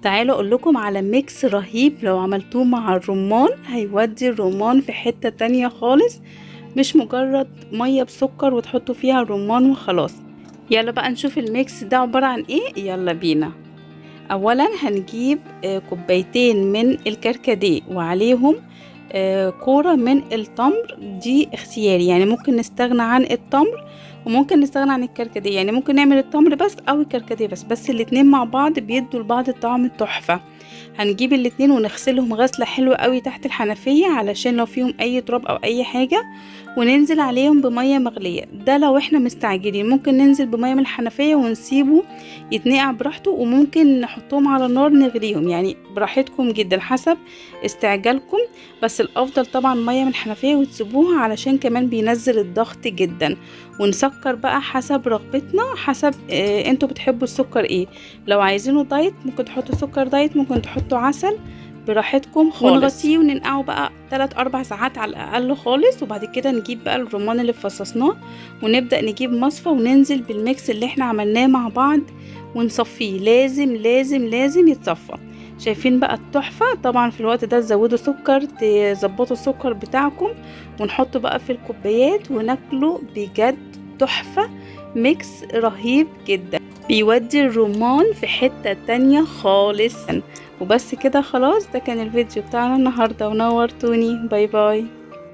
تعالوا اقول لكم على ميكس رهيب لو عملتوه مع الرمان هيودي الرمان في حتة تانية خالص، مش مجرد مية بسكر وتحطوا فيها الرمان وخلاص. يلا بقى نشوف الميكس ده عبارة عن ايه. يلا بينا. اولا هنجيب كوبايتين من الكركديه وعليهم كورة من التمر. دي اختياري، يعني ممكن نستغنى عن التمر وممكن نستغنى عن الكركديه، يعني ممكن نعمل التمر بس او الكركديه بس الاتنين مع بعض بيدوا لبعض الطعم تحفة. هنجيب الاتنين ونغسلهم غسلة حلوة قوي تحت الحنفية علشان لو فيهم اي تراب او اي حاجة، وننزل عليهم بمية مغلية. ده لو احنا مستعجلين ممكن ننزل بمية من الحنفية ونسيبه يتنقع براحته، وممكن نحطهم على النار نغليهم، يعني براحتكم جدا حسب استعجالكم. بس الافضل طبعا مية من الحنفية وتسيبوها علشان كمان بينزل الضغط جدا. ونسكر بقى حسب رغبتنا، حسب انتوا بتحبوا السكر ايه. لو عايزينه دايت ممكن تحطوا سكر دايت، ممكن تحطوا عسل، براحتكم خالص. ونغطيه وننقعه بقى 3-4 ساعات على الاقل خالص. وبعد كده نجيب بقى الرمان اللي فصصناه ونبدا نجيب مصفى وننزل بالميكس اللي احنا عملناه مع بعض ونصفيه. لازم لازم لازم يتصفى. شايفين بقى التحفة؟ طبعا في الوقت ده تزودوا سكر، تظبطوا السكر بتاعكم، ونحطه بقى في الكوبايات وناكله. بجد تحفة، ميكس رهيب جدا، بيودي الرمان في حتة تانية خالص. وبس كده خلاص، ده كان الفيديو بتاعنا النهاردة ونورتوني. باي باي.